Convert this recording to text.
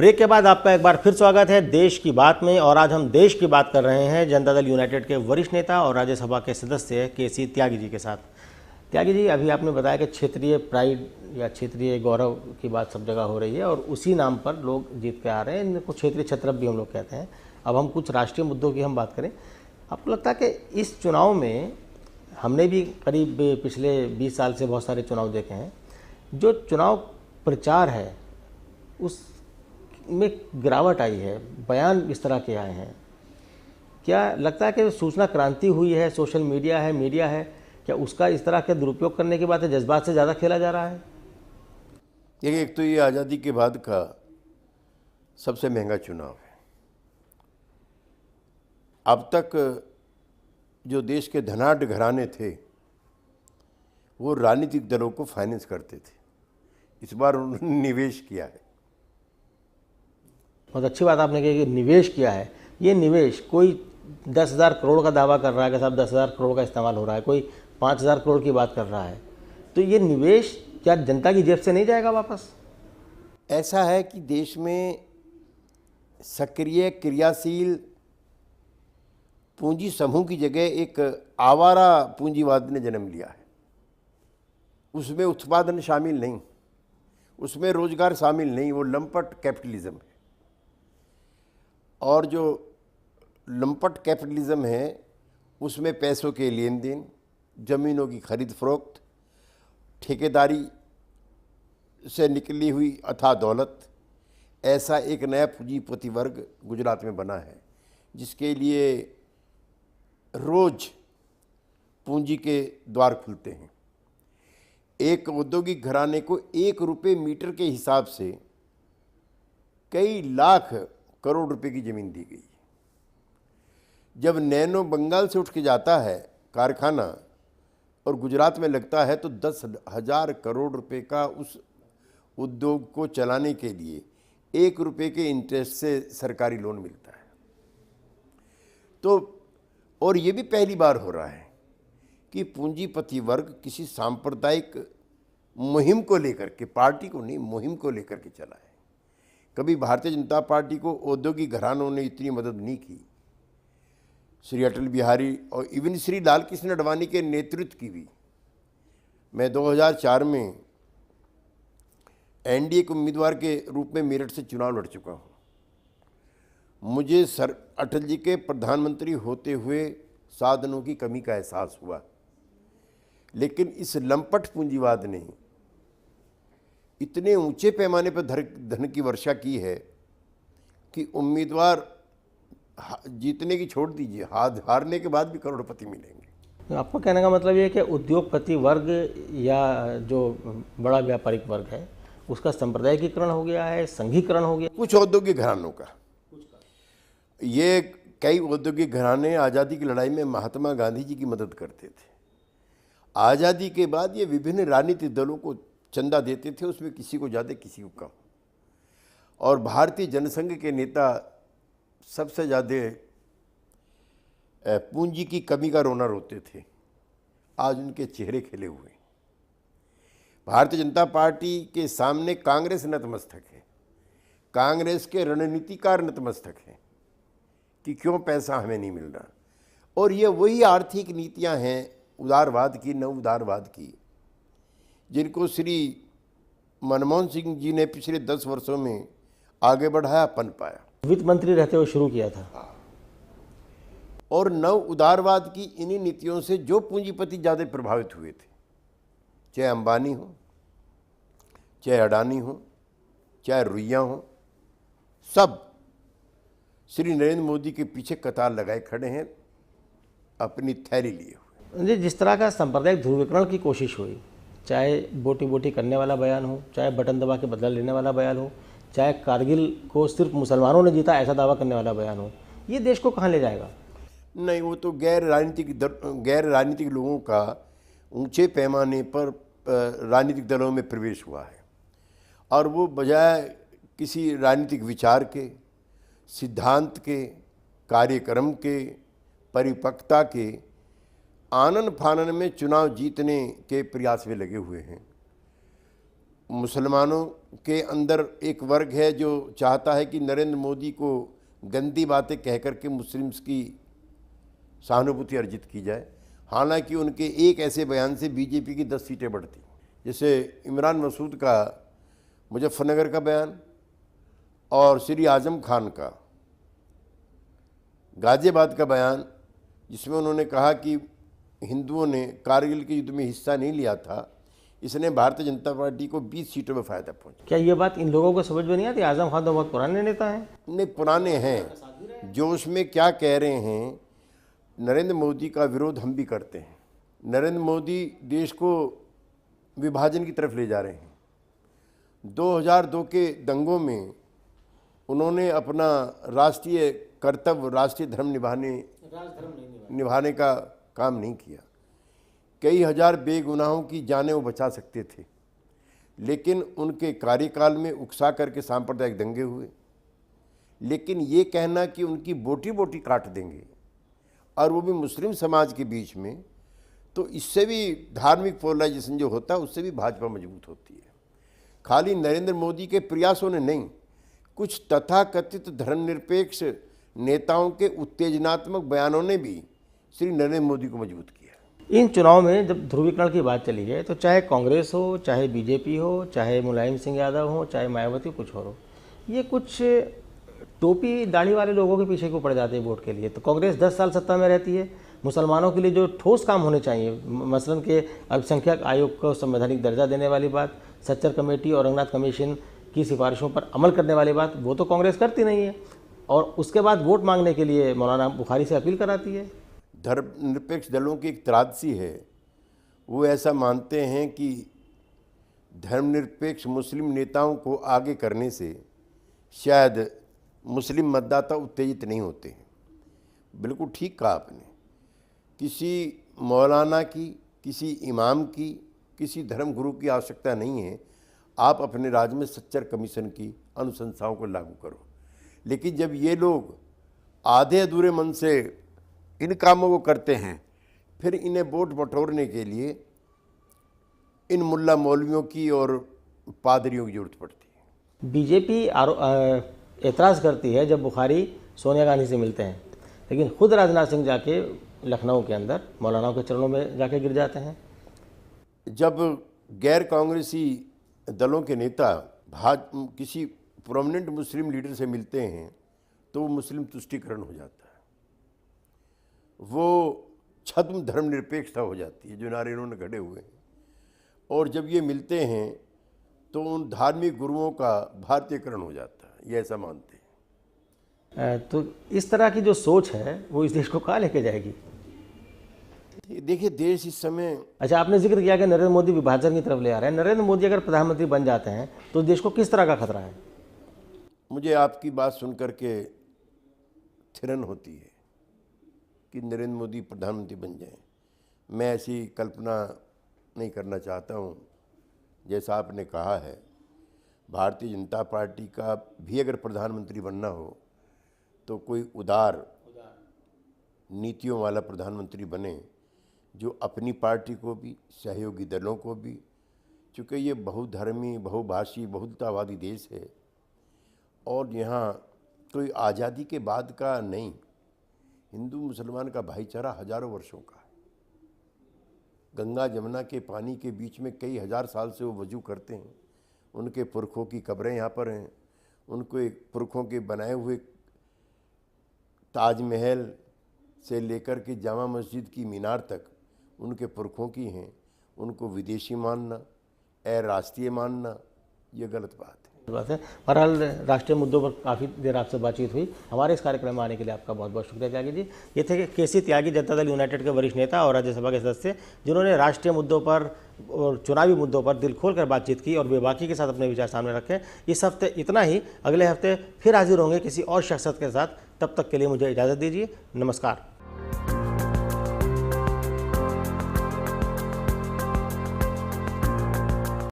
Break के बाद आपका एक बार फिर स्वागत है देश की बात में। और आज हम देश की बात कर रहे हैं जनता दल यूनाइटेड के वरिष्ठ नेता और राज्यसभा के सदस्य केसी त्यागी जी के साथ। त्यागी जी, अभी आपने बताया कि क्षेत्रीय प्राइड या क्षेत्रीय गौरव की बात सब जगह हो रही है और उसी नाम पर लोग जीत के आ रहे हैं। इनको क्षेत्रीय छत्रप भी हम लोग कहते हैं। अब हम कुछ राष्ट्रीय मुद्दों की हम बात करें। आपको लगता है कि इस चुनाव में, हमने भी करीब पिछले 20 साल से बहुत सारे चुनाव देखे हैं, जो चुनाव प्रचार है उस में गिरावट आई है, बयान इस तरह के आए हैं, क्या लगता है कि सूचना क्रांति हुई है, सोशल मीडिया है, मीडिया है, क्या उसका इस तरह के दुरुपयोग करने की बात है, जज्बात से ज़्यादा खेला जा रहा है? देखिए, एक तो ये आज़ादी के बाद का सबसे महंगा चुनाव है। अब तक जो देश के धनाढ्य घराने थे वो राजनीतिक दलों को फाइनेंस करते थे। इस बार उन्होंने निवेश किया है। बहुत अच्छी बात आपने कही कि निवेश किया है। ये निवेश, कोई 10,000 करोड़ का दावा कर रहा है कि साहब 10,000 करोड़ का इस्तेमाल हो रहा है, कोई 5,000 करोड़ की बात कर रहा है, तो ये निवेश क्या जनता की जेब से नहीं जाएगा वापस? ऐसा है कि देश में सक्रिय क्रियाशील पूंजी समूह की जगह एक आवारा पूंजीवाद ने जन्म लिया है। उसमें उत्पादन शामिल नहीं, उसमें रोजगार शामिल नहीं, वो लंपट कैपिटलिज्म है। और जो लंपट कैपिटलिज्म है उसमें पैसों के लेन देन, ज़मीनों की खरीद फरोख्त, ठेकेदारी से निकली हुई अथाह दौलत, ऐसा एक नया पूंजीपति वर्ग गुजरात में बना है जिसके लिए रोज पूंजी के द्वार खुलते हैं। एक औद्योगिक घराने को 1 रुपये मीटर के हिसाब से कई लाख करोड़ रुपए की ज़मीन दी गई। जब नैनो बंगाल से उठ के जाता है कारखाना और गुजरात में लगता है तो 10,000 करोड़ रुपए का उस उद्योग को चलाने के लिए 1 रुपये के इंटरेस्ट से सरकारी लोन मिलता है। तो और ये भी पहली बार हो रहा है कि पूंजीपति वर्ग किसी सांप्रदायिक मुहिम को लेकर के, पार्टी को नहीं, मुहिम को लेकर के चला है। कभी भारतीय जनता पार्टी को औद्योगिक घरानों ने इतनी मदद नहीं की। श्री अटल बिहारी और इवन श्री लाल कृष्ण आडवाणी के नेतृत्व की भी। मैं 2004 में एनडीए के उम्मीदवार के रूप में मेरठ से चुनाव लड़ चुका हूँ। मुझे सर अटल जी के प्रधानमंत्री होते हुए साधनों की कमी का एहसास हुआ, लेकिन इस लंपट पूंजीवाद ने इतने ऊंचे पैमाने पर धन की वर्षा की है कि उम्मीदवार जीतने की छोड़ दीजिए, हारने के बाद भी करोड़पति मिलेंगे। तो आपका कहने का मतलब ये है कि उद्योगपति वर्ग या जो बड़ा व्यापारिक वर्ग है उसका सांप्रदायिकीकरण हो गया है, संघीकरण हो गया। कुछ औद्योगिक घरानों का, ये कई औद्योगिक घराने आज़ादी की लड़ाई में महात्मा गांधी जी की मदद करते थे। आज़ादी के बाद ये विभिन्न राजनीतिक दलों को चंदा देते थे, उसमें किसी को ज़्यादा किसी को कम। और भारतीय जनसंघ के नेता सबसे ज़्यादा पूंजी की कमी का रोना रोते थे। आज उनके चेहरे खिले हुए। भारतीय जनता पार्टी के सामने कांग्रेस नतमस्तक है। कांग्रेस के रणनीतिकार नतमस्तक हैं कि क्यों पैसा हमें नहीं मिल रहा। और ये वही आर्थिक नीतियां हैं उदारवाद की, नव उदारवाद की, जिनको श्री मनमोहन सिंह जी ने पिछले 10 वर्षों में आगे बढ़ाया, पन पाया। वित्त मंत्री रहते हुए शुरू किया था। और नव उदारवाद की इन्हीं नीतियों से जो पूंजीपति ज़्यादा प्रभावित हुए थे, चाहे अंबानी हो, चाहे अडानी हो, चाहे रुइया हो, सब श्री नरेंद्र मोदी के पीछे कतार लगाए खड़े हैं अपनी थैली लिए हुए। जिस तरह का सांप्रदायिक ध्रुवीकरण की कोशिश हुई, चाहे बोटी बोटी करने वाला बयान हो, चाहे बटन दबा के बदला लेने वाला बयान हो, चाहे कारगिल को सिर्फ मुसलमानों ने जीता ऐसा दावा करने वाला बयान हो, ये देश को कहाँ ले जाएगा? नहीं, वो तो गैर राजनीतिक लोगों का ऊंचे पैमाने पर राजनीतिक दलों में प्रवेश हुआ है। और वो बजाय किसी राजनीतिक विचार के, सिद्धांत के, कार्यक्रम के, परिपक्वता के, आनन फानन में चुनाव जीतने के प्रयास में लगे हुए हैं। मुसलमानों के अंदर एक वर्ग है जो चाहता है कि नरेंद्र मोदी को गंदी बातें कह करके मुस्लिम्स की सहानुभूति अर्जित की जाए। हालांकि उनके एक ऐसे बयान से बीजेपी की 10 सीटें बढ़ती, जैसे इमरान मसूद का मुजफ्फरनगर का बयान और श्री आजम खान का गाजियाबाद का बयान, जिसमें उन्होंने कहा कि हिंदुओं ने कारगिल के युद्ध में हिस्सा नहीं लिया था, इसने भारतीय जनता पार्टी को 20 सीटों में फ़ायदा पहुंचा। क्या ये बात इन लोगों को समझ में नहीं आती? आजम खान तो बहुत पुराने नेता हैं। नहीं, पुराने हैं, जो उसमें क्या कह रहे हैं, नरेंद्र मोदी का विरोध हम भी करते हैं। नरेंद्र मोदी देश को विभाजन की तरफ ले जा रहे हैं। 2002 के दंगों में उन्होंने अपना राष्ट्रीय कर्तव्य, राष्ट्रीय धर्म निभाने का काम नहीं किया। कई हजार बेगुनाहों की जानें वो बचा सकते थे, लेकिन उनके कार्यकाल में उकसा करके सांप्रदायिक दंगे हुए। लेकिन ये कहना कि उनकी बोटी बोटी काट देंगे, और वो भी मुस्लिम समाज के बीच में, तो इससे भी धार्मिक पोलराइजेशन जो होता है उससे भी भाजपा मजबूत होती है। खाली नरेंद्र मोदी के प्रयासों ने नहीं, कुछ तथाकथित धर्मनिरपेक्ष नेताओं के उत्तेजनात्मक बयानों ने भी श्री नरेंद्र मोदी को मजबूत किया। इन चुनाव में जब ध्रुवीकरण की बात चली है, तो चाहे कांग्रेस हो, चाहे बीजेपी हो, चाहे मुलायम सिंह यादव हो, चाहे मायावती कुछ हो, ये कुछ टोपी दाढ़ी वाले लोगों के पीछे क्यों पड़ जाते हैं वोट के लिए? तो कांग्रेस 10 साल सत्ता में रहती है, मुसलमानों के लिए जो ठोस काम होने चाहिए, मसलन के अल्पसंख्यक आयोग को संवैधानिक दर्जा देने वाली बात, सच्चर कमेटी और रंगनाथ कमीशन की सिफारिशों पर अमल करने वाली बात, वो तो कांग्रेस करती नहीं है, और उसके बाद वोट मांगने के लिए मौलाना बुखारी से अपील कराती है। धर्मनिरपेक्ष दलों की एक त्रासदी है, वो ऐसा मानते हैं कि धर्मनिरपेक्ष मुस्लिम नेताओं को आगे करने से शायद मुस्लिम मतदाता उत्तेजित नहीं होते हैं। बिल्कुल ठीक कहा आपने। किसी मौलाना की, किसी इमाम की, किसी धर्म गुरु की आवश्यकता नहीं है। आप अपने राज्य में सच्चर कमीशन की अनुशंसाओं को लागू करो। लेकिन जब ये लोग आधे अधूरे मन से इन कामों को करते हैं, फिर इन्हें वोट बटोरने के लिए इन मुल्ला मौलवियों की और पादरियों की जरूरत पड़ती है। बीजेपी एतराज़ करती है जब बुखारी सोनिया गांधी से मिलते हैं, लेकिन खुद राजनाथ सिंह जाके लखनऊ के अंदर मौलानाओं के चरणों में जाके गिर जाते हैं। जब गैर कांग्रेसी दलों के नेता किसी प्रोमिनेंट मुस्लिम लीडर से मिलते हैं, तो वो मुस्लिम तुष्टीकरण हो जाता है, वो छद्म धर्मनिरपेक्षता हो जाती है, जो नारे इन्होंने गढ़े हुए हैं। और जब ये मिलते हैं तो उन धार्मिक गुरुओं का भारतीयकरण हो जाता है, ये ऐसा मानते हैं। तो इस तरह की जो सोच है वो इस देश को कहाँ लेके जाएगी? देखिए, देश इस समय, अच्छा, आपने जिक्र किया कि नरेंद्र मोदी विभाजन की तरफ ले आ रहे हैं। नरेंद्र मोदी अगर प्रधानमंत्री बन जाते हैं तो देश को किस तरह का खतरा है? मुझे आपकी बात सुनकर के थिरन होती है कि नरेंद्र मोदी प्रधानमंत्री बन जाएं। मैं ऐसी कल्पना नहीं करना चाहता हूं। जैसा आपने कहा है, भारतीय जनता पार्टी का भी अगर प्रधानमंत्री बनना हो तो कोई उदार नीतियों वाला प्रधानमंत्री बने, जो अपनी पार्टी को भी, सहयोगी दलों को भी, चूँकि ये बहुधर्मी, बहुभाषी, बहुलतावादी देश है और यहाँ कोई आज़ादी के बाद का नहीं, हिंदू मुसलमान का भाईचारा हजारों वर्षों का है। गंगा जमुना के पानी के बीच में कई हजार साल से वो वजू करते हैं। उनके पुरखों की कब्रें यहाँ पर हैं। उनके पुरखों के बनाए हुए ताजमहल से लेकर के जामा मस्जिद की मीनार तक उनके पुरखों की हैं। उनको विदेशी मानना, अराष्ट्रीय मानना, ये गलत बात है। बहरहाल राष्ट्रीय मुद्दों पर काफ़ी देर आपसे बातचीत हुई। हमारे इस कार्यक्रम में आने के लिए आपका बहुत बहुत शुक्रिया त्यागी जी। ये थे केसी त्यागी, जनता दल यूनाइटेड के वरिष्ठ नेता और राज्यसभा के सदस्य, जिन्होंने राष्ट्रीय मुद्दों पर और चुनावी मुद्दों पर दिल खोल कर बातचीत की और बेबाकी के साथ अपने विचार सामने रखे। इस हफ्ते इतना ही। अगले हफ्ते फिर हाजिर होंगे किसी और शख्सियत के साथ। तब तक के लिए मुझे इजाज़त दीजिए। नमस्कार।